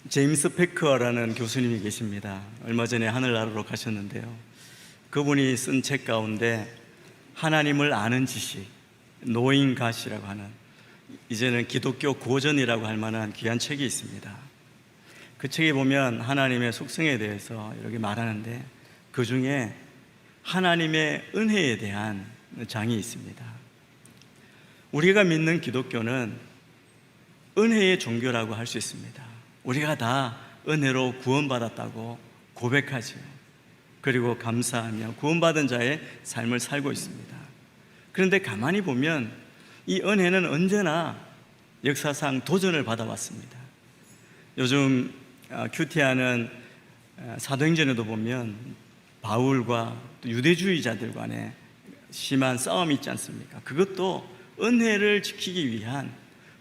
제임스 패커라는 교수님이 계십니다. 얼마 전에 하늘나라로 가셨는데요. 그분이 쓴 책 가운데 하나님을 아는 지식, Knowing God이라고 하는, 이제는 기독교 고전이라고 할 만한 귀한 책이 있습니다. 그 책에 보면 하나님의 속성에 대해서 이렇게 말하는데, 그 중에 하나님의 은혜에 대한 장이 있습니다. 우리가 믿는 기독교는 은혜의 종교라고 할 수 있습니다. 우리가 다 은혜로 구원받았다고 고백하죠. 그리고 감사하며 구원받은 자의 삶을 살고 있습니다. 그런데 가만히 보면 이 은혜는 언제나 역사상 도전을 받아왔습니다. 요즘 큐티하는 사도행전에도 보면 바울과 또 유대주의자들 간에 심한 싸움이 있지 않습니까? 그것도 은혜를 지키기 위한,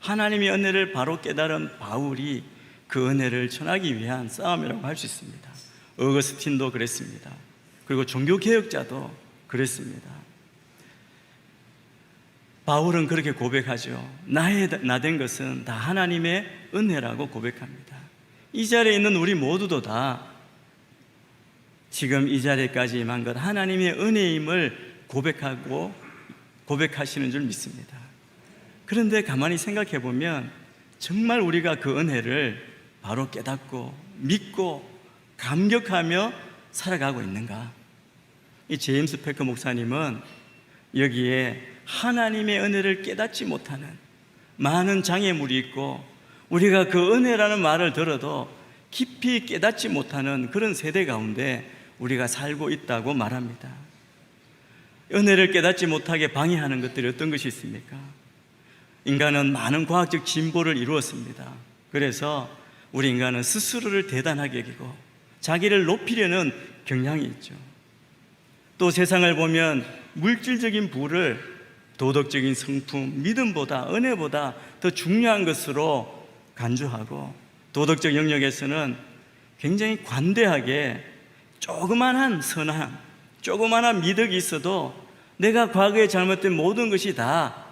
하나님의 은혜를 바로 깨달은 바울이 그 은혜를 전하기 위한 싸움이라고 할 수 있습니다. 어거스틴도 그랬습니다. 그리고 종교개혁자도 그랬습니다. 바울은 그렇게 고백하죠. 나된 것은 다 하나님의 은혜라고 고백합니다. 이 자리에 있는 우리 모두도 다 지금 이 자리까지 임한 것 하나님의 은혜임을 고백하시는 줄 믿습니다. 그런데 가만히 생각해 보면 정말 우리가 그 은혜를 바로 깨닫고 믿고 감격하며 살아가고 있는가? 이 제임스 패커 목사님은 여기에 하나님의 은혜를 깨닫지 못하는 많은 장애물이 있고, 우리가 그 은혜라는 말을 들어도 깊이 깨닫지 못하는 그런 세대 가운데 우리가 살고 있다고 말합니다. 은혜를 깨닫지 못하게 방해하는 것들이 어떤 것이 있습니까? 인간은 많은 과학적 진보를 이루었습니다. 그래서 우리 인간은 스스로를 대단하게 여기고 자기를 높이려는 경향이 있죠. 또 세상을 보면 물질적인 부를 도덕적인 성품, 믿음보다, 은혜보다 더 중요한 것으로 간주하고, 도덕적 영역에서는 굉장히 관대하게 조그만한 선한, 조그만한 미덕이 있어도 내가 과거에 잘못된 모든 것이 다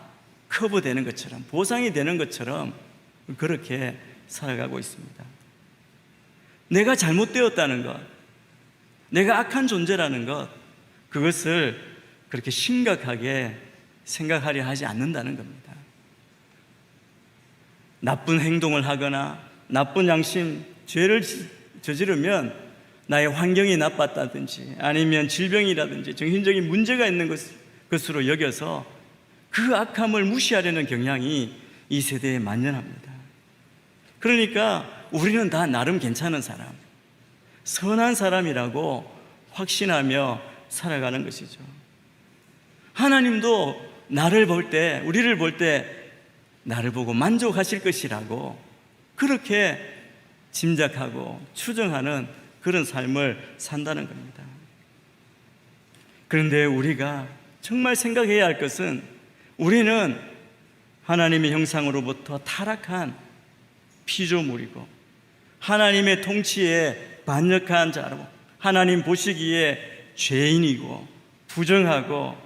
커버되는 것처럼, 보상이 되는 것처럼 그렇게 살아가고 있습니다. 내가 잘못되었다는 것, 내가 악한 존재라는 것, 그것을 그렇게 심각하게 생각하려 하지 않는다는 겁니다. 나쁜 행동을 하거나 나쁜 양심, 죄를 저지르면 나의 환경이 나빴다든지 아니면 질병이라든지 정신적인 문제가 있는 것으로 여겨서 그 악함을 무시하려는 경향이 이 세대에 만연합니다. 그러니까 우리는 다 나름 괜찮은 사람, 선한 사람이라고 확신하며 살아가는 것이죠. 하나님도 나를 볼 때, 우리를 볼 때 나를 보고 만족하실 것이라고 그렇게 짐작하고 추정하는 그런 삶을 산다는 겁니다. 그런데 우리가 정말 생각해야 할 것은, 우리는 하나님의 형상으로부터 타락한 피조물이고 하나님의 통치에 반역한 자로, 하나님 보시기에 죄인이고 부정하고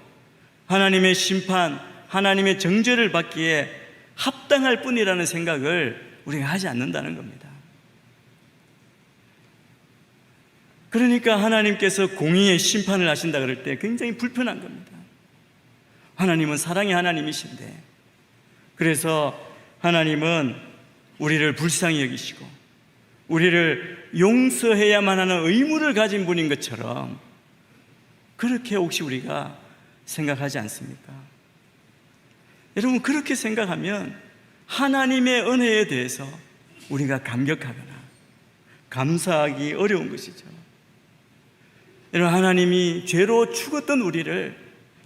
하나님의 심판, 하나님의 정죄를 받기에 합당할 뿐이라는 생각을 우리가 하지 않는다는 겁니다. 그러니까 하나님께서 공의의 심판을 하신다 그럴 때 굉장히 불편한 겁니다. 하나님은 사랑의 하나님이신데, 그래서 하나님은 우리를 불쌍히 여기시고 우리를 용서해야만 하는 의무를 가진 분인 것처럼 그렇게 혹시 우리가 생각하지 않습니까? 여러분, 그렇게 생각하면 하나님의 은혜에 대해서 우리가 감격하거나 감사하기 어려운 것이죠. 여러분, 하나님이 죄로 죽었던 우리를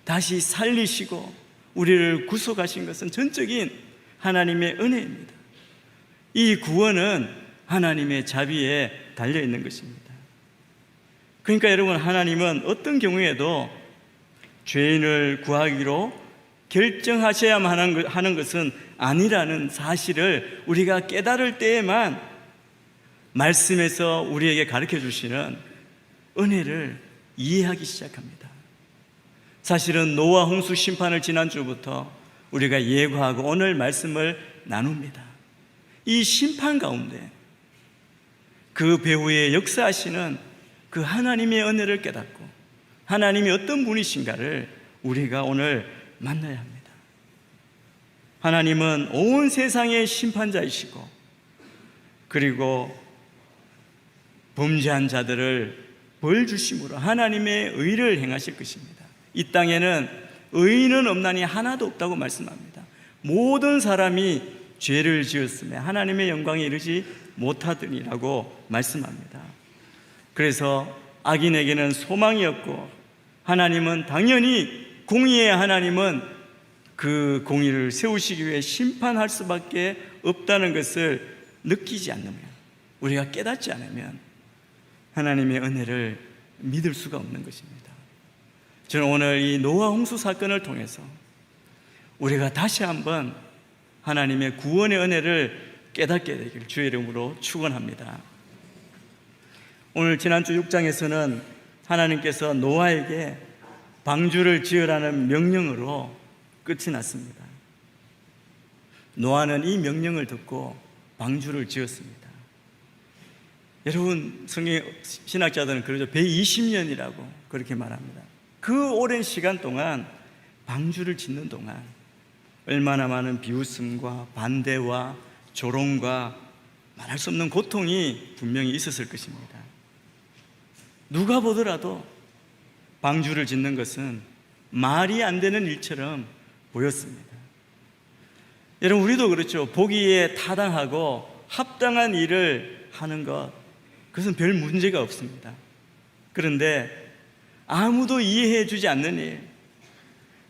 다시 살리시고 우리를 구속하신 것은 전적인 하나님의 은혜입니다. 이 구원은 하나님의 자비에 달려있는 것입니다. 그러니까 여러분, 하나님은 어떤 경우에도 죄인을 구하기로 결정하셔야만 하는 것은 아니라는 사실을 우리가 깨달을 때에만 말씀에서 우리에게 가르쳐 주시는 은혜를 이해하기 시작합니다. 사실은 노아 홍수 심판을 지난주부터 우리가 예고하고 오늘 말씀을 나눕니다. 이 심판 가운데 그 배후에 역사하시는 그 하나님의 은혜를 깨닫고 하나님이 어떤 분이신가를 우리가 오늘 만나야 합니다. 하나님은 온 세상의 심판자이시고 그리고 범죄한 자들을 벌 주심으로 하나님의 의를 행하실 것입니다. 이 땅에는 의인은 없나니 하나도 없다고 말씀합니다. 모든 사람이 죄를 지었으며 하나님의 영광에 이르지 못하더니라고 말씀합니다. 그래서 악인에게는 소망이 없고 하나님은 당연히 공의의 하나님은 그 공의를 세우시기 위해 심판할 수밖에 없다는 것을 느끼지 않으면, 우리가 깨닫지 않으면 하나님의 은혜를 믿을 수가 없는 것입니다. 저는 오늘 이 노아 홍수 사건을 통해서 우리가 다시 한번 하나님의 구원의 은혜를 깨닫게 되길 주의 이름으로 축원합니다. 오늘 지난주 6장에서는 하나님께서 노아에게 방주를 지으라는 명령으로 끝이 났습니다. 노아는 이 명령을 듣고 방주를 지었습니다. 여러분, 성경 신학자들은 그러죠. 120년이라고 그렇게 말합니다. 그 오랜 시간 동안 방주를 짓는 동안 얼마나 많은 비웃음과 반대와 조롱과 말할 수 없는 고통이 분명히 있었을 것입니다. 누가 보더라도 방주를 짓는 것은 말이 안 되는 일처럼 보였습니다. 여러분, 우리도 그렇죠. 보기에 타당하고 합당한 일을 하는 것, 그것은 별 문제가 없습니다. 그런데 아무도 이해해 주지 않는 일,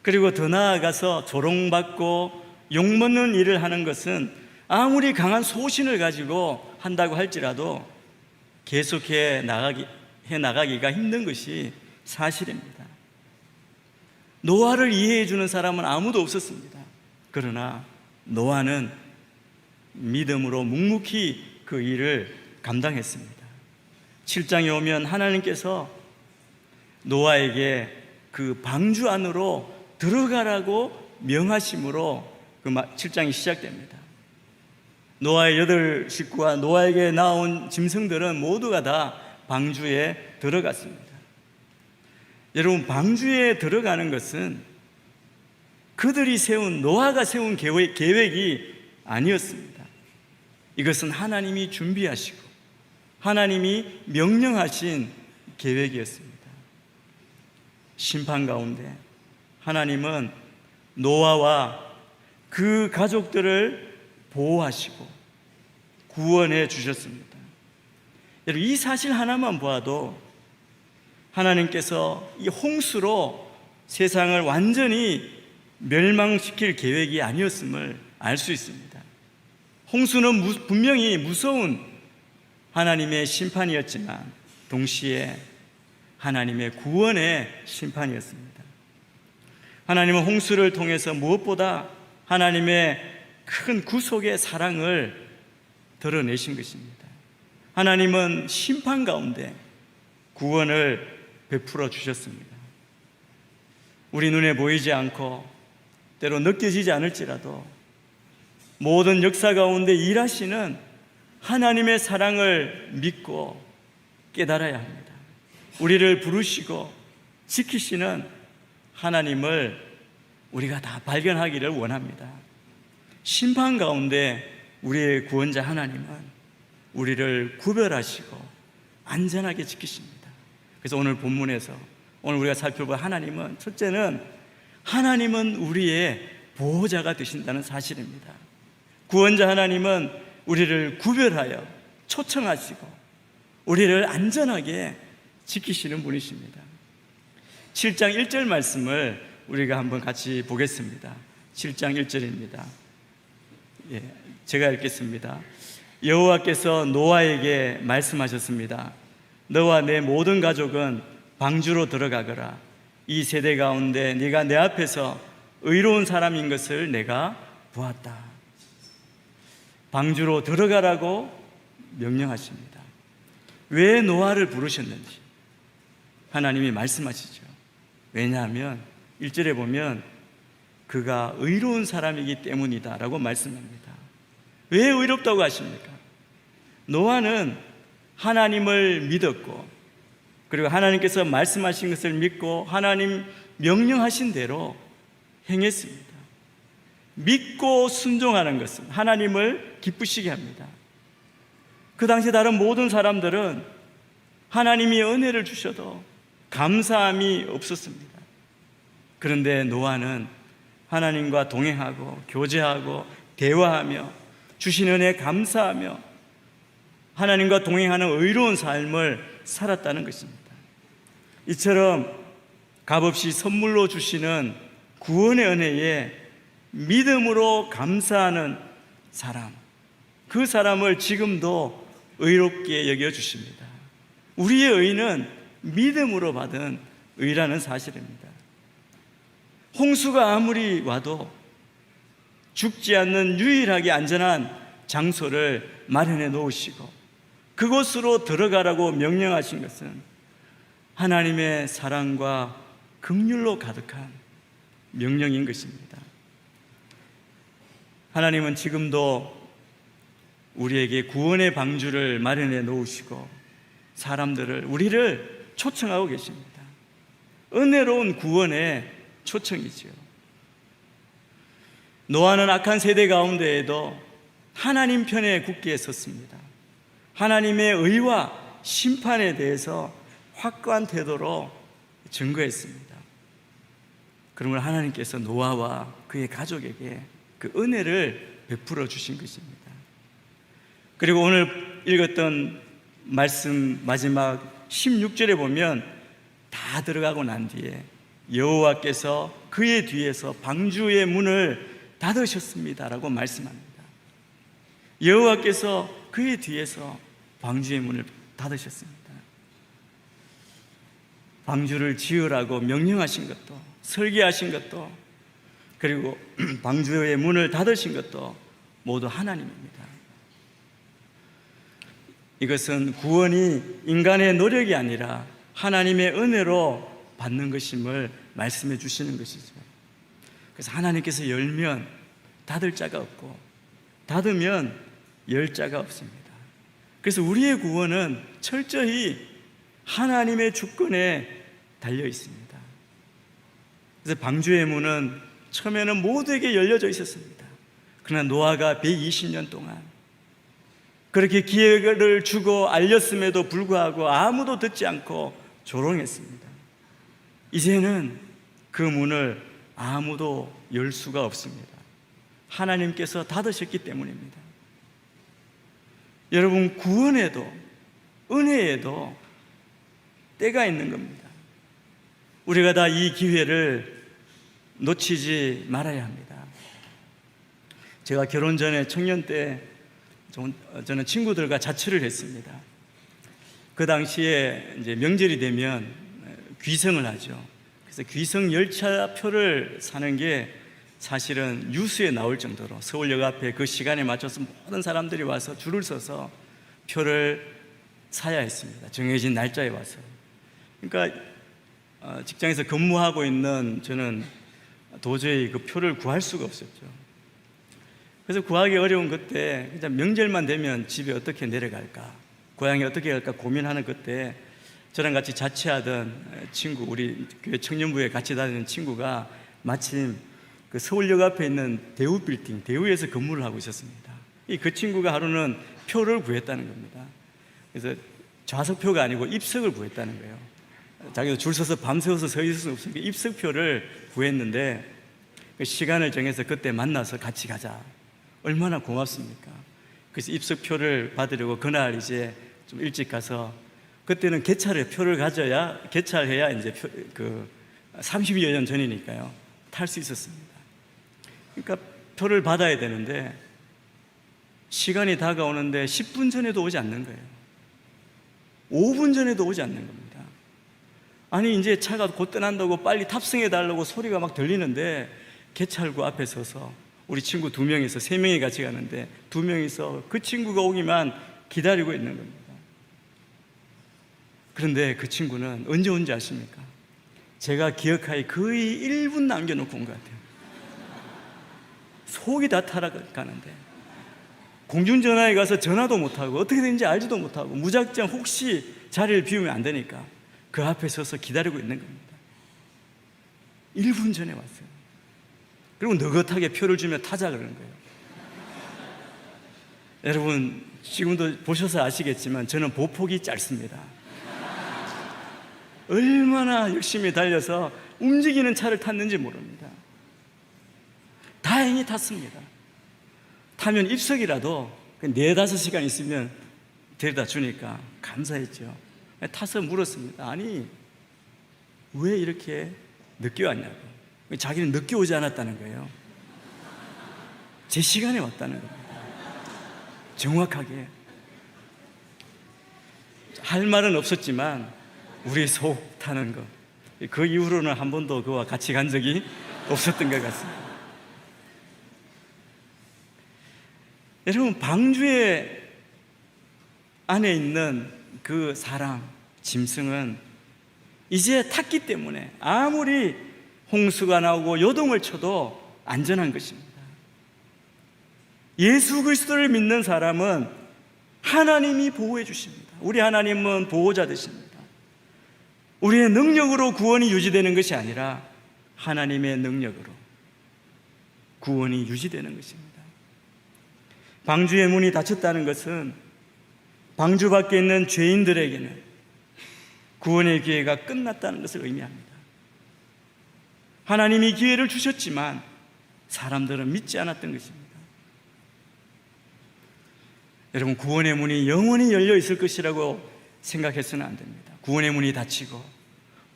그리고 더 나아가서 조롱받고 욕먹는 일을 하는 것은 아무리 강한 소신을 가지고 한다고 할지라도 계속해 나가기가 힘든 것이 사실입니다. 노아를 이해해 주는 사람은 아무도 없었습니다. 그러나 노아는 믿음으로 묵묵히 그 일을 감당했습니다. 7장에 오면 하나님께서 노아에게 그 방주 안으로 들어가라고 명하심으로 그 7장이 시작됩니다. 노아의 8 식구와 노아에게 나온 짐승들은 모두가 다 방주에 들어갔습니다. 여러분, 방주에 들어가는 것은 그들이 세운, 노아가 세운 계획이 아니었습니다. 이것은 하나님이 준비하시고 하나님이 명령하신 계획이었습니다. 심판 가운데 하나님은 노아와 그 가족들을 보호하시고 구원해 주셨습니다. 여러분, 이 사실 하나만 보아도 하나님께서 이 홍수로 세상을 완전히 멸망시킬 계획이 아니었음을 알 수 있습니다. 홍수는 분명히 무서운 하나님의 심판이었지만 동시에 하나님의 구원의 심판이었습니다. 하나님은 홍수를 통해서 무엇보다 하나님의 큰 구속의 사랑을 드러내신 것입니다. 하나님은 심판 가운데 구원을 베풀어 주셨습니다. 우리 눈에 보이지 않고 때로 느껴지지 않을지라도 모든 역사 가운데 일하시는 하나님의 사랑을 믿고 깨달아야 합니다. 우리를 부르시고 지키시는 하나님을 우리가 다 발견하기를 원합니다. 심판 가운데 우리의 구원자 하나님은 우리를 구별하시고 안전하게 지키십니다. 그래서 오늘 본문에서 오늘 우리가 살펴볼 하나님은, 첫째는 하나님은 우리의 보호자가 되신다는 사실입니다. 구원자 하나님은 우리를 구별하여 초청하시고 우리를 안전하게 지키시는 분이십니다. 7장 1절 말씀을 우리가 한번 같이 보겠습니다. 7장 1절입니다. 제가 읽겠습니다. 여호와께서 노아에게 말씀하셨습니다. 너와 내 모든 가족은 방주로 들어가거라. 이 세대 가운데 네가 내 앞에서 의로운 사람인 것을 내가 보았다. 방주로 들어가라고 명령하십니다. 왜 노아를 부르셨는지 하나님이 말씀하시죠. 왜냐하면 1절에 보면 그가 의로운 사람이기 때문이다 라고 말씀합니다. 왜 의롭다고 하십니까? 노아는 하나님을 믿었고, 그리고 하나님께서 말씀하신 것을 믿고 하나님 명령하신 대로 행했습니다. 믿고 순종하는 것은 하나님을 기쁘시게 합니다. 그 당시 다른 모든 사람들은 하나님이 은혜를 주셔도 감사함이 없었습니다. 그런데 노아는 하나님과 동행하고 교제하고 대화하며 주신 은혜에 감사하며 하나님과 동행하는 의로운 삶을 살았다는 것입니다. 이처럼 값없이 선물로 주시는 구원의 은혜에 믿음으로 감사하는 사람, 그 사람을 지금도 의롭게 여겨주십니다. 우리의 의는 믿음으로 받은 의라는 사실입니다. 홍수가 아무리 와도 죽지 않는 유일하게 안전한 장소를 마련해 놓으시고 그곳으로 들어가라고 명령하신 것은 하나님의 사랑과 긍휼로 가득한 명령인 것입니다. 하나님은 지금도 우리에게 구원의 방주를 마련해 놓으시고 사람들을, 우리를 초청하고 계십니다. 은혜로운 구원의 초청이지요. 노아는 악한 세대 가운데에도 하나님 편에 굳게 섰습니다. 하나님의 의와 심판에 대해서 확고한 태도로 증거했습니다. 그러므로 하나님께서 노아와 그의 가족에게 그 은혜를 베풀어 주신 것입니다. 그리고 오늘 읽었던 말씀 마지막 16절에 보면 다 들어가고 난 뒤에 여호와께서 그의 뒤에서 방주의 문을 닫으셨습니다라고 말씀합니다. 여호와께서 그의 뒤에서 방주의 문을 닫으셨습니다. 방주를 지으라고 명령하신 것도, 설계하신 것도, 그리고 방주의 문을 닫으신 것도 모두 하나님입니다. 이것은 구원이 인간의 노력이 아니라 하나님의 은혜로 받는 것임을 말씀해 주시는 것이죠. 그래서 하나님께서 열면 닫을 자가 없고 닫으면 열 자가 없습니다. 그래서 우리의 구원은 철저히 하나님의 주권에 달려 있습니다. 그래서 방주의 문은 처음에는 모두에게 열려져 있었습니다. 그러나 노아가 120년 동안 그렇게 기회를 주고 알렸음에도 불구하고 아무도 듣지 않고 조롱했습니다. 이제는 그 문을 아무도 열 수가 없습니다. 하나님께서 닫으셨기 때문입니다. 여러분, 구원에도 은혜에도 때가 있는 겁니다. 우리가 다 이 기회를 놓치지 말아야 합니다. 제가 결혼 전에 청년 때 저는 친구들과 자취를 했습니다. 그 당시에 이제 명절이 되면 귀성을 하죠. 그래서 귀성 열차표를 사는 게 사실은 뉴스에 나올 정도로 서울역 앞에 그 시간에 맞춰서 모든 사람들이 와서 줄을 서서 표를 사야 했습니다. 정해진 날짜에 와서. 그러니까 직장에서 근무하고 있는 저는 도저히 그 표를 구할 수가 없었죠. 그래서 구하기 어려운 그때 그냥 명절만 되면 집에 어떻게 내려갈까, 고향에 어떻게 갈까 고민하는 그때 저랑 같이 자취하던 친구, 우리 교회 청년부에 같이 다니는 친구가 마침 그 서울역 앞에 있는 대우 빌딩, 대우에서 근무를 하고 있었습니다. 그 친구가 하루는 표를 구했다는 겁니다. 그래서 좌석표가 아니고 입석을 구했다는 거예요. 자기도 줄 서서 밤새워서 서 있을 수 없으니까 입석표를 구했는데 그 시간을 정해서 그때 만나서 같이 가자. 얼마나 고맙습니까? 그래서 입석표를 받으려고 그날 이제 좀 일찍 가서, 그때는 개찰에 표를 가져야, 개찰해야 이제 30여 년 전이니까요, 탈 수 있었습니다. 그러니까 표를 받아야 되는데 시간이 다가오는데 10분 전에도 오지 않는 거예요. 5분 전에도 오지 않는 겁니다. 아니 이제 차가 곧 떠난다고 빨리 탑승해 달라고 소리가 막 들리는데 개찰구 앞에 서서 우리 친구 2명이서 3명이 같이 가는데 2명이서 그 친구가 오기만 기다리고 있는 겁니다. 그런데 그 친구는 언제 온지 아십니까? 제가 기억하기 거의 1분 남겨놓고 온 것 같아요. 속이 다 타락가는데 공중전화에 가서 전화도 못하고 어떻게 되는지 알지도 못하고 무작정 혹시 자리를 비우면 안 되니까 그 앞에 서서 기다리고 있는 겁니다. 1분 전에 왔어요. 그리고 느긋하게 표를 주며 타자 그러는 거예요. 여러분 지금도 보셔서 아시겠지만 저는 보폭이 짧습니다. 얼마나 열심히 달려서 움직이는 차를 탔는지 모릅니다. 다행히 탔습니다. 타면 입석이라도 4-5시간 있으면 데려다 주니까 감사했죠. 타서 물었습니다. 아니 왜 이렇게 늦게 왔냐고. 자기는 늦게 오지 않았다는 거예요. 제 시간에 왔다는 겁니다. 정확하게. 할 말은 없었지만 우리 속 타는 거, 그 이후로는 한 번도 그와 같이 간 적이 없었던 것 같습니다. 여러분 방주에 안에 있는 그 사람, 짐승은 이제 탔기 때문에 아무리 홍수가 나오고 요동을 쳐도 안전한 것입니다. 예수 그리스도를 믿는 사람은 하나님이 보호해 주십니다. 우리 하나님은 보호자 되십니다. 우리의 능력으로 구원이 유지되는 것이 아니라 하나님의 능력으로 구원이 유지되는 것입니다. 방주의 문이 닫혔다는 것은 방주 밖에 있는 죄인들에게는 구원의 기회가 끝났다는 것을 의미합니다. 하나님이 기회를 주셨지만 사람들은 믿지 않았던 것입니다. 여러분 구원의 문이 영원히 열려 있을 것이라고 생각해서는 안 됩니다. 구원의 문이 닫히고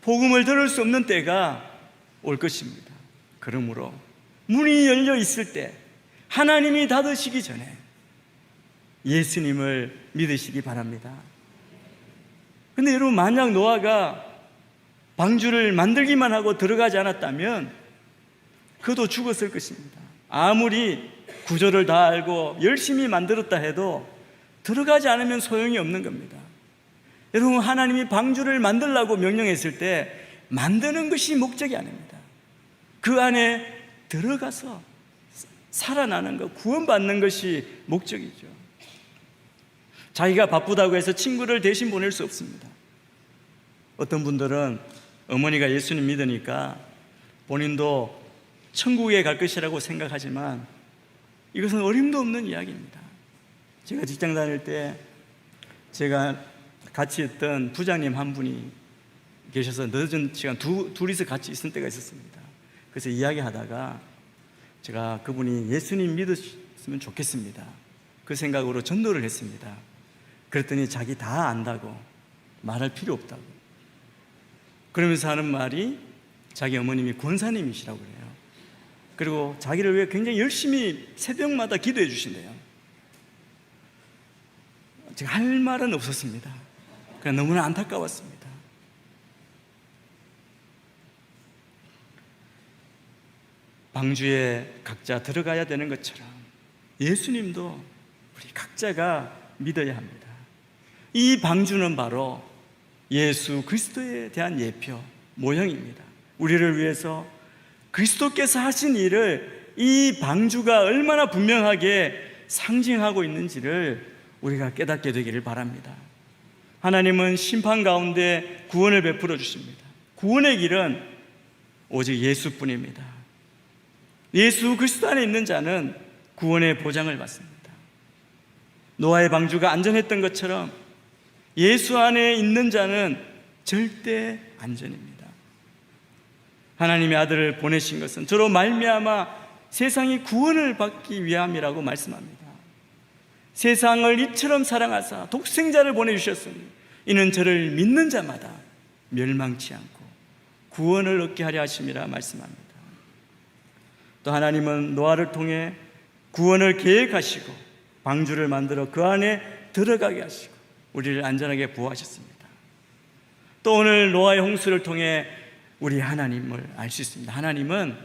복음을 들을 수 없는 때가 올 것입니다. 그러므로 문이 열려 있을 때 하나님이 닫으시기 전에 예수님을 믿으시기 바랍니다. 근데 여러분 만약 노아가 방주를 만들기만 하고 들어가지 않았다면 그도 죽었을 것입니다. 아무리 구조를 다 알고 열심히 만들었다 해도 들어가지 않으면 소용이 없는 겁니다. 여러분 하나님이 방주를 만들라고 명령했을 때 만드는 것이 목적이 아닙니다. 그 안에 들어가서 살아나는 것, 구원받는 것이 목적이죠. 자기가 바쁘다고 해서 친구를 대신 보낼 수 없습니다. 어떤 분들은 어머니가 예수님 믿으니까 본인도 천국에 갈 것이라고 생각하지만 이것은 어림도 없는 이야기입니다. 제가 직장 다닐 때 제가 같이 있던 부장님 한 분이 계셔서 늦은 시간 둘이서 같이 있을 때가 있었습니다. 그래서 이야기하다가 제가 그분이 예수님 믿으시면 좋겠습니다, 그 생각으로 전도를 했습니다. 그랬더니 자기 다 안다고, 말할 필요 없다고 그러면서 하는 말이 자기 어머님이 권사님이시라고 그래요. 그리고 자기를 위해 굉장히 열심히 새벽마다 기도해 주신대요. 제가 할 말은 없었습니다. 그냥 너무나 안타까웠습니다. 방주에 각자 들어가야 되는 것처럼 예수님도 우리 각자가 믿어야 합니다. 이 방주는 바로 예수 그리스도에 대한 예표, 모형입니다. 우리를 위해서 그리스도께서 하신 일을 이 방주가 얼마나 분명하게 상징하고 있는지를 우리가 깨닫게 되기를 바랍니다. 하나님은 심판 가운데 구원을 베풀어 주십니다. 구원의 길은 오직 예수뿐입니다. 예수 그리스도 안에 있는 자는 구원의 보장을 받습니다. 노아의 방주가 안전했던 것처럼 예수 안에 있는 자는 절대 안전입니다. 하나님의 아들을 보내신 것은 저로 말미암아 세상이 구원을 받기 위함이라고 말씀합니다. 세상을 이처럼 사랑하사 독생자를 보내주셨으니 이는 저를 믿는 자마다 멸망치 않고 구원을 얻게 하려 하심이라 말씀합니다. 또 하나님은 노아를 통해 구원을 계획하시고 방주를 만들어 그 안에 들어가게 하시고 우리를 안전하게 보호하셨습니다. 또 오늘 노아의 홍수를 통해 우리 하나님을 알 수 있습니다. 하나님은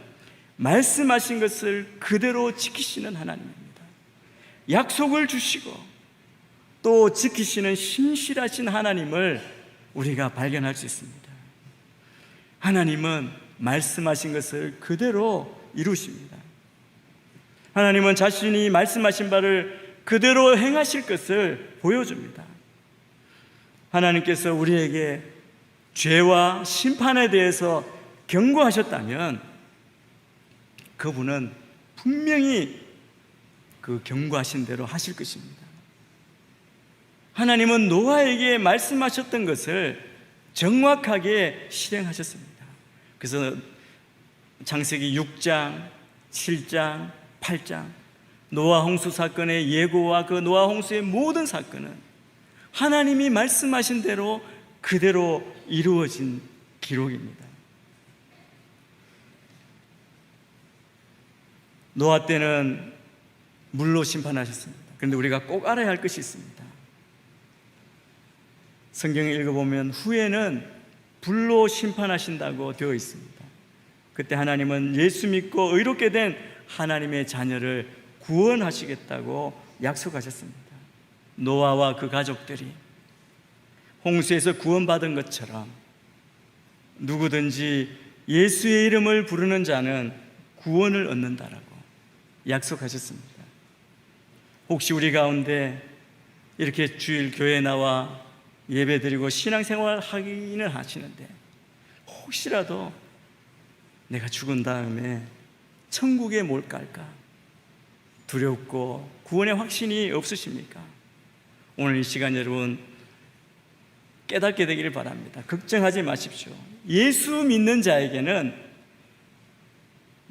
말씀하신 것을 그대로 지키시는 하나님입니다. 약속을 주시고 또 지키시는 신실하신 하나님을 우리가 발견할 수 있습니다. 하나님은 말씀하신 것을 그대로 이루십니다. 하나님은 자신이 말씀하신 바를 그대로 행하실 것을 보여줍니다. 하나님께서 우리에게 죄와 심판에 대해서 경고하셨다면 그분은 분명히 그 경고하신 대로 하실 것입니다. 하나님은 노아에게 말씀하셨던 것을 정확하게 실행하셨습니다. 그래서 창세기 6장, 7장, 8장 노아 홍수 사건의 예고와 그 노아 홍수의 모든 사건은 하나님이 말씀하신 대로 그대로 이루어진 기록입니다. 노아 때는 물로 심판하셨습니다. 그런데 우리가 꼭 알아야 할 것이 있습니다. 성경을 읽어보면 후에는 불로 심판하신다고 되어 있습니다. 그때 하나님은 예수 믿고 의롭게 된 하나님의 자녀를 구원하시겠다고 약속하셨습니다. 노아와 그 가족들이 홍수에서 구원받은 것처럼 누구든지 예수의 이름을 부르는 자는 구원을 얻는다라고 약속하셨습니다. 혹시 우리 가운데 이렇게 주일 교회에 나와 예배드리고 신앙생활 하기는 하시는데 혹시라도 내가 죽은 다음에 천국에 못 갈까 두렵고 구원의 확신이 없으십니까? 오늘 이 시간 여러분 깨닫게 되기를 바랍니다. 걱정하지 마십시오. 예수 믿는 자에게는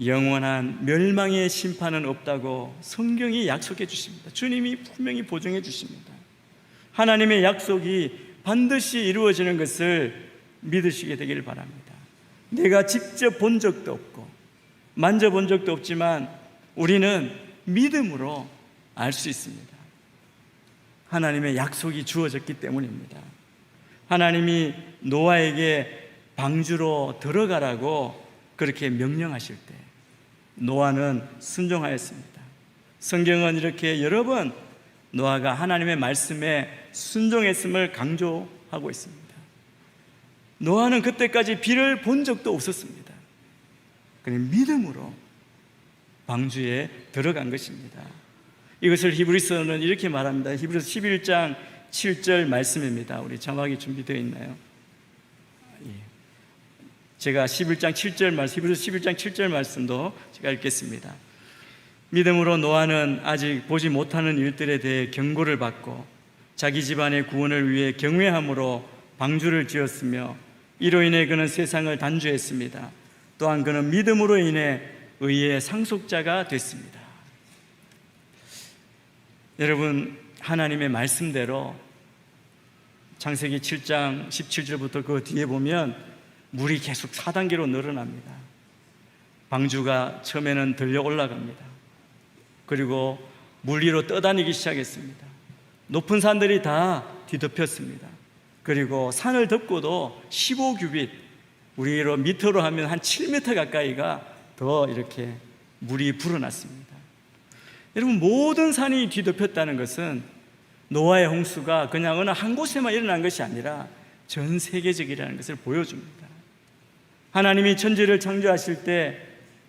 영원한 멸망의 심판은 없다고 성경이 약속해 주십니다. 주님이 분명히 보증해 주십니다. 하나님의 약속이 반드시 이루어지는 것을 믿으시게 되기를 바랍니다. 내가 직접 본 적도 없고 만져본 적도 없지만 우리는 믿음으로 알 수 있습니다. 하나님의 약속이 주어졌기 때문입니다. 하나님이 노아에게 방주로 들어가라고 그렇게 명령하실 때 노아는 순종하였습니다. 성경은 이렇게 여러 번 노아가 하나님의 말씀에 순종했음을 강조하고 있습니다. 노아는 그때까지 비를 본 적도 없었습니다. 그냥 믿음으로 방주에 들어간 것입니다. 이것을 히브리서는 이렇게 말합니다. 히브리서 11장 7절 말씀입니다. 우리 자막이 준비되어 있나요? 제가 11장 7절 말씀, 히브리서 11장 7절 말씀도 제가 읽겠습니다. 믿음으로 노아는 아직 보지 못하는 일들에 대해 경고를 받고 자기 집안의 구원을 위해 경외함으로 방주를 지었으며 이로 인해 그는 세상을 단주했습니다. 또한 그는 믿음으로 인해 의의 상속자가 됐습니다. 여러분, 하나님의 말씀대로 창세기 7장 17절부터 그 뒤에 보면 물이 계속 4단계로 늘어납니다. 방주가 처음에는 들려 올라갑니다. 그리고 물 위로 떠다니기 시작했습니다. 높은 산들이 다 뒤덮였습니다. 그리고 산을 덮고도 15규빗, 우리로 미터로 하면 한 7m 가까이가 더 이렇게 물이 불어났습니다. 여러분, 모든 산이 뒤덮였다는 것은 노아의 홍수가 그냥 어느 한 곳에만 일어난 것이 아니라 전 세계적이라는 것을 보여줍니다. 하나님이 천지를 창조하실 때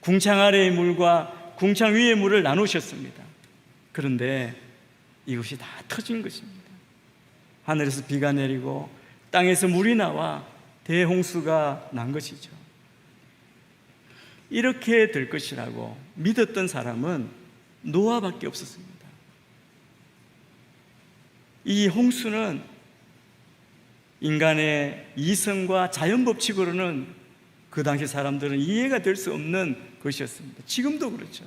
궁창 아래의 물과 궁창 위의 물을 나누셨습니다. 그런데 이것이 다 터진 것입니다. 하늘에서 비가 내리고 땅에서 물이 나와 대홍수가 난 것이죠. 이렇게 될 것이라고 믿었던 사람은 노아밖에 없었습니다. 이 홍수는 인간의 이성과 자연법칙으로는 그 당시 사람들은 이해가 될 수 없는 것이었습니다. 지금도 그렇죠.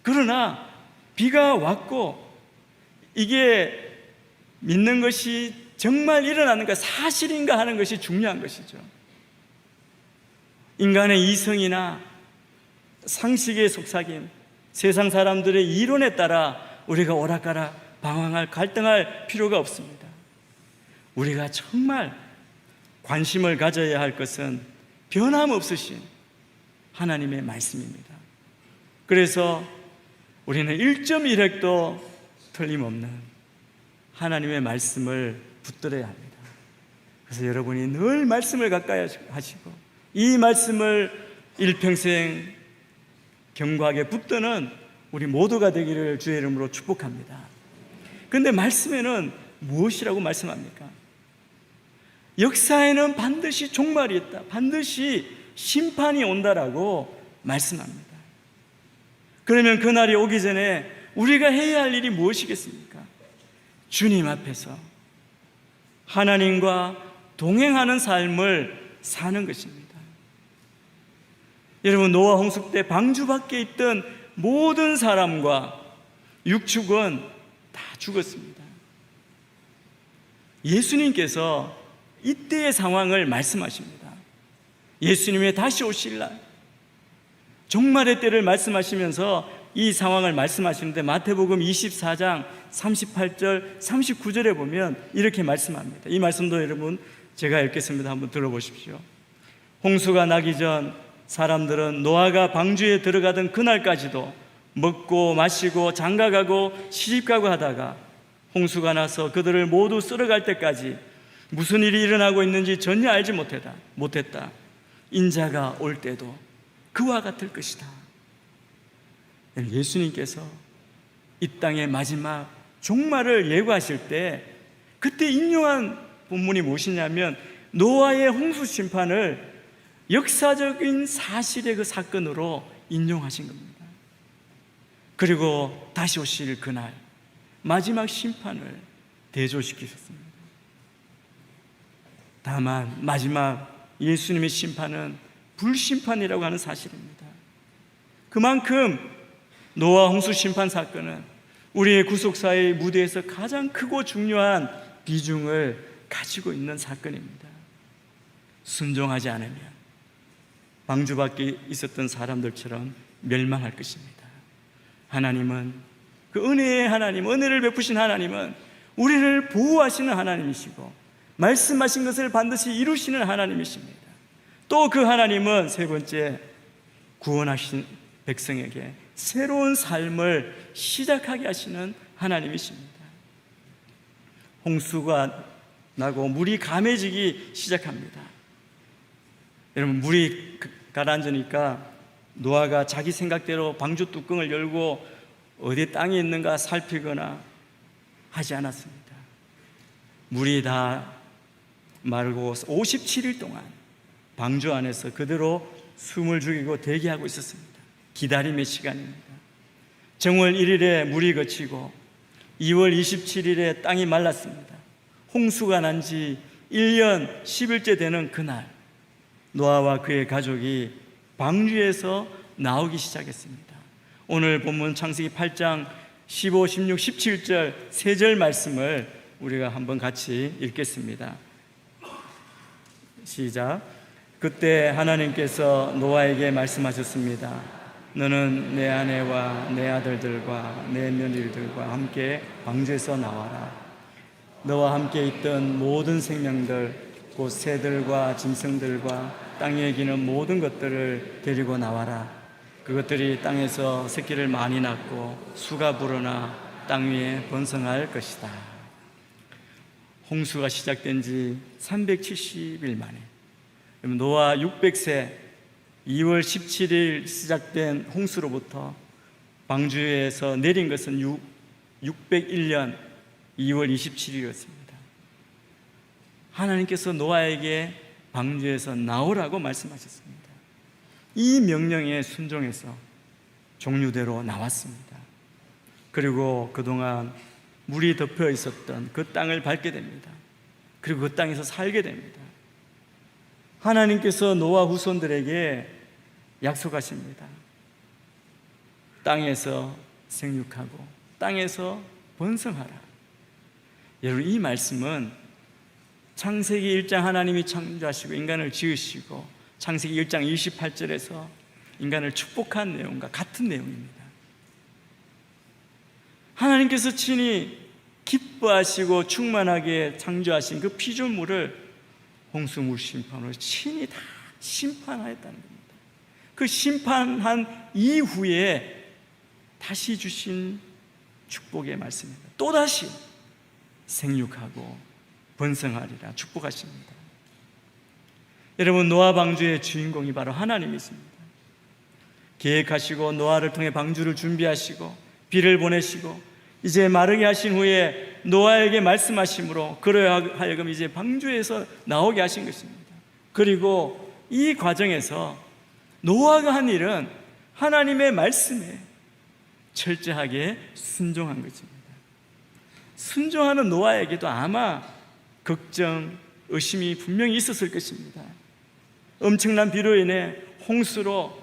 그러나 비가 왔고 이게 믿는 것이 정말 일어나는가, 사실인가 하는 것이 중요한 것이죠. 인간의 이성이나 상식의 속삭임, 세상 사람들의 이론에 따라 우리가 오락가락 방황할, 갈등할 필요가 없습니다. 우리가 정말 관심을 가져야 할 것은 변함없으신 하나님의 말씀입니다. 그래서 우리는 1.1획도 틀림없는 하나님의 말씀을 붙들어야 합니다. 그래서 여러분이 늘 말씀을 가까이 하시고 이 말씀을 일평생 견고하게 붙드는 우리 모두가 되기를 주의 이름으로 축복합니다. 그런데 말씀에는 무엇이라고 말씀합니까? 역사에는 반드시 종말이 있다, 반드시 심판이 온다라고 말씀합니다. 그러면 그날이 오기 전에 우리가 해야 할 일이 무엇이겠습니까? 주님 앞에서 하나님과 동행하는 삶을 사는 것입니다. 여러분, 노아 홍수 때 방주 밖에 있던 모든 사람과 육축은 다 죽었습니다. 예수님께서 이때의 상황을 말씀하십니다. 예수님의 다시 오실 날, 종말의 때를 말씀하시면서 이 상황을 말씀하시는데, 마태복음 24장 38절 39절에 보면 이렇게 말씀합니다. 이 말씀도 여러분 제가 읽겠습니다. 한번 들어보십시오. 홍수가 나기 전 사람들은 노아가 방주에 들어가던 그날까지도 먹고 마시고 장가가고 시집가고 하다가 홍수가 나서 그들을 모두 쓸어갈 때까지 무슨 일이 일어나고 있는지 전혀 알지 못했다. 인자가 올 때도 그와 같을 것이다. 예수님께서 이 땅의 마지막 종말을 예고하실 때 그때 인용한 본문이 무엇이냐면 노아의 홍수 심판을 역사적인 사실의 그 사건으로 인용하신 겁니다. 그리고 다시 오실 그날 마지막 심판을 대조시키셨습니다. 다만 마지막 예수님의 심판은 불심판이라고 하는 사실입니다. 그만큼 노아 홍수 심판 사건은 우리의 구속사의 무대에서 가장 크고 중요한 비중을 가지고 있는 사건입니다. 순종하지 않으면 방주 밖에 있었던 사람들처럼 멸망할 것입니다. 하나님은, 그 은혜의 하나님, 은혜를 베푸신 하나님은 우리를 보호하시는 하나님이시고 말씀하신 것을 반드시 이루시는 하나님이십니다. 또 그 하나님은 세 번째, 구원하신 백성에게 새로운 삶을 시작하게 하시는 하나님이십니다. 홍수가 나고 물이 감해지기 시작합니다. 여러분, 물이 가라앉으니까 노아가 자기 생각대로 방주 뚜껑을 열고 어디 땅에 있는가 살피거나 하지 않았습니다. 물이 다 마르고 57일 동안 방주 안에서 그대로 숨을 죽이고 대기하고 있었습니다. 기다림의 시간입니다. 정월 1일에 물이 그치고 2월 27일에 땅이 말랐습니다. 홍수가 난 지 1년 10일째 되는 그날, 노아와 그의 가족이 방주에서 나오기 시작했습니다. 오늘 본문 창세기 8장 15, 16, 17절 세 절 말씀을 우리가 한번 같이 읽겠습니다. 시작. 그때 하나님께서 노아에게 말씀하셨습니다. 너는 내 아내와 내 아들들과 내 며느리들과 함께 방주에서 나와라. 너와 함께 있던 모든 생명들, 곧 새들과 짐승들과 땅에 기는 모든 것들을 데리고 나와라. 그것들이 땅에서 새끼를 많이 낳고 수가 불어나 땅 위에 번성할 것이다. 홍수가 시작된 지 370일 만에, 노아 600세 2월 17일 시작된 홍수로부터 방주에서 내린 것은 601년 2월 27일이었습니다. 하나님께서 노아에게 방주에서 나오라고 말씀하셨습니다. 이 명령에 순종해서 종류대로 나왔습니다. 그리고 그동안 물이 덮여 있었던 그 땅을 밟게 됩니다. 그리고 그 땅에서 살게 됩니다. 하나님께서 노아 후손들에게 약속하십니다. 땅에서 생육하고 땅에서 번성하라. 여러분, 이 말씀은 창세기 1장 하나님이 창조하시고 인간을 지으시고 창세기 1장 28절에서 인간을 축복한 내용과 같은 내용입니다. 하나님께서 친히 기뻐하시고 충만하게 창조하신 그 피조물을 홍수물 심판으로 친히 다 심판하였다는 겁니다. 그 심판한 이후에 다시 주신 축복의 말씀입니다. 또다시 생육하고 번성하리라 축복하십니다. 여러분, 노아 방주의 주인공이 바로 하나님이십니다. 계획하시고 노아를 통해 방주를 준비하시고 비를 보내시고 이제 마르게 하신 후에 노아에게 말씀하심으로 그로 하여금 이제 방주에서 나오게 하신 것입니다. 그리고 이 과정에서 노아가 한 일은 하나님의 말씀에 철저하게 순종한 것입니다. 순종하는 노아에게도 아마 걱정, 의심이 분명히 있었을 것입니다. 엄청난 비로 인해 홍수로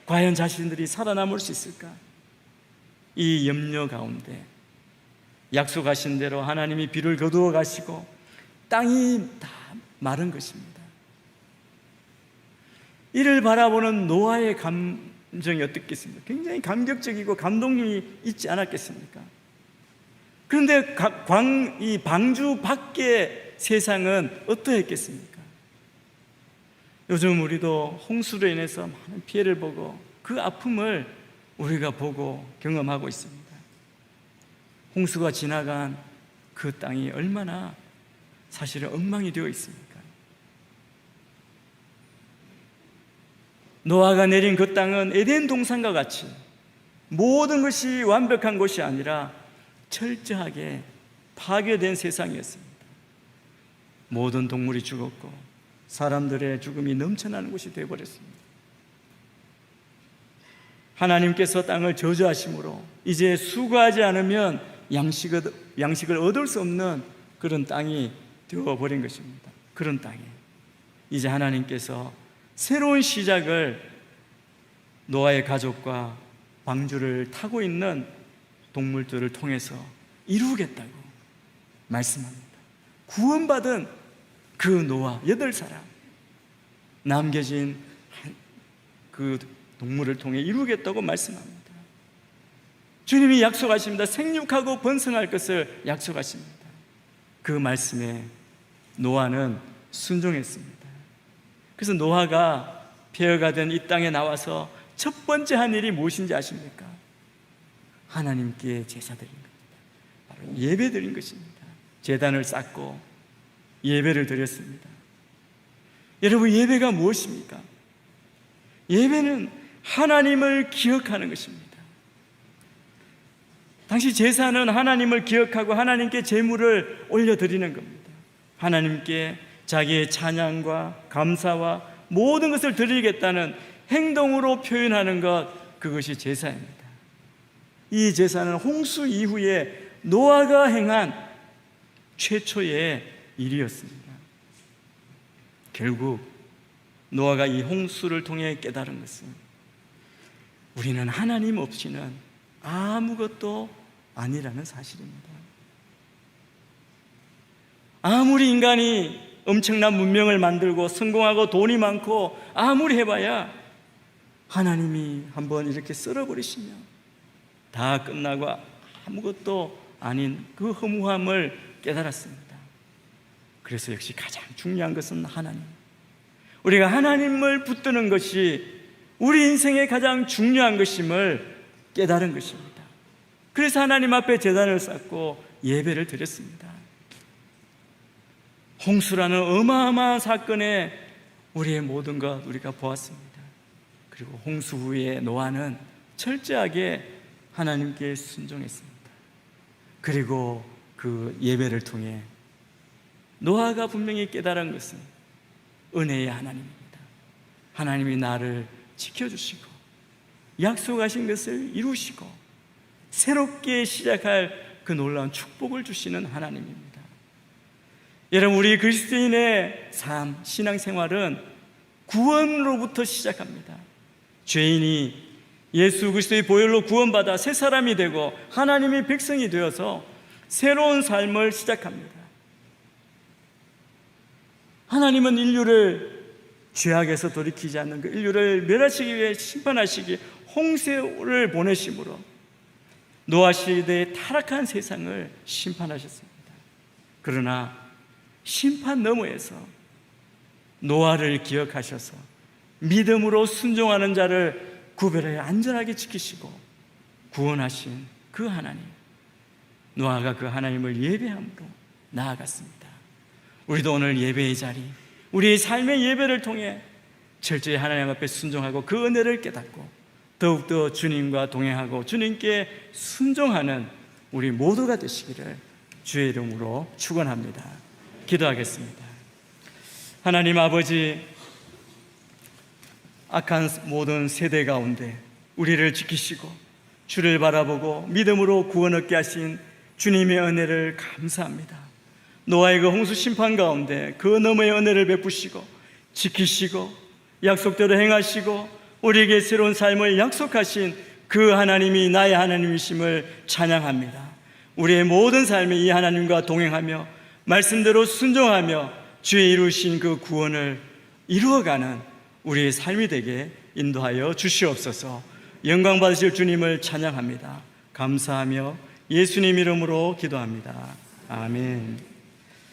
과연 자신들이 살아남을 수 있을까? 이 염려 가운데 약속하신 대로 하나님이 비를 거두어 가시고 땅이 다 마른 것입니다. 이를 바라보는 노아의 감정이 어떻겠습니까? 굉장히 감격적이고 감동이 있지 않았겠습니까? 그런데 이 방주 밖의 세상은 어떠했겠습니까? 요즘 우리도 홍수로 인해서 많은 피해를 보고 그 아픔을 우리가 보고 경험하고 있습니다. 홍수가 지나간 그 땅이 얼마나 사실은 엉망이 되어 있습니까? 노아가 내린 그 땅은 에덴 동산과 같이 모든 것이 완벽한 것이 아니라 철저하게 파괴된 세상이었습니다. 모든 동물이 죽었고 사람들의 죽음이 넘쳐나는 곳이 되어버렸습니다. 하나님께서 땅을 저주하심으로 이제 수고하지 않으면 양식을 얻을 수 없는 그런 땅이 되어버린 것입니다. 그런 땅에 이제 하나님께서 새로운 시작을 노아의 가족과 방주를 타고 있는 동물들을 통해서 이루겠다고 말씀합니다. 구원받은 그 노아 8사람 남겨진 그 동물을 통해 이루겠다고 말씀합니다. 주님이 약속하십니다. 생육하고 번성할 것을 약속하십니다. 그 말씀에 노아는 순종했습니다. 그래서 노아가 폐허가 된 이 땅에 나와서 첫 번째 한 일이 무엇인지 아십니까? 하나님께 제사 드린 겁니다. 바로 예배 드린 것입니다. 제단을 쌓고 예배를 드렸습니다. 여러분, 예배가 무엇입니까? 예배는 하나님을 기억하는 것입니다. 당시 제사는 하나님을 기억하고 하나님께 제물을 올려드리는 겁니다. 하나님께 자기의 찬양과 감사와 모든 것을 드리겠다는 행동으로 표현하는 것, 그것이 제사입니다. 이 제사는 홍수 이후에 노아가 행한 최초의 일이었습니다. 결국 노아가 이 홍수를 통해 깨달은 것은 우리는 하나님 없이는 아무것도 아니라는 사실입니다. 아무리 인간이 엄청난 문명을 만들고 성공하고 돈이 많고 아무리 해봐야 하나님이 한번 이렇게 썰어버리시면 다 끝나고 아무것도 아닌 그 허무함을 깨달았습니다. 그래서 역시 가장 중요한 것은 하나님, 우리가 하나님을 붙드는 것이 우리 인생의 가장 중요한 것임을 깨달은 것입니다. 그래서 하나님 앞에 제단을 쌓고 예배를 드렸습니다. 홍수라는 어마어마한 사건에 우리의 모든 것 우리가 보았습니다. 그리고 홍수 후에 노아는 철저하게 하나님께 순종했습니다. 그리고 그 예배를 통해 노아가 분명히 깨달은 것은 은혜의 하나님입니다. 하나님이 나를 지켜주시고 약속하신 것을 이루시고 새롭게 시작할 그 놀라운 축복을 주시는 하나님입니다. 여러분, 우리 그리스도인의 삶, 신앙생활은 구원으로부터 시작합니다. 죄인이 예수 그리스도의 보혈로 구원받아 새 사람이 되고 하나님의 백성이 되어서 새로운 삶을 시작합니다. 하나님은 인류를 죄악에서 돌이키지 않는 그 인류를 멸하시기 위해 심판하시기 홍수를 보내심으로 노아 시대의 타락한 세상을 심판하셨습니다. 그러나 심판 너머에서 노아를 기억하셔서 믿음으로 순종하는 자를 구별해 안전하게 지키시고 구원하신 그 하나님, 노아가 그 하나님을 예배함으로 나아갔습니다. 우리도 오늘 예배의 자리, 우리의 삶의 예배를 통해 철저히 하나님 앞에 순종하고 그 은혜를 깨닫고 더욱더 주님과 동행하고 주님께 순종하는 우리 모두가 되시기를 주의 이름으로 축원합니다. 기도하겠습니다. 하나님 아버지, 악한 모든 세대 가운데 우리를 지키시고 주를 바라보고 믿음으로 구원 얻게 하신 주님의 은혜를 감사합니다. 노아의 그 홍수 심판 가운데 그 너머의 은혜를 베푸시고 지키시고 약속대로 행하시고 우리에게 새로운 삶을 약속하신 그 하나님이 나의 하나님이심을 찬양합니다. 우리의 모든 삶에 이 하나님과 동행하며 말씀대로 순종하며 주의 이루신 그 구원을 이루어가는 우리의 삶이 되게 인도하여 주시옵소서. 영광 받으실 주님을 찬양합니다. 감사하며 예수님 이름으로 기도합니다. 아멘.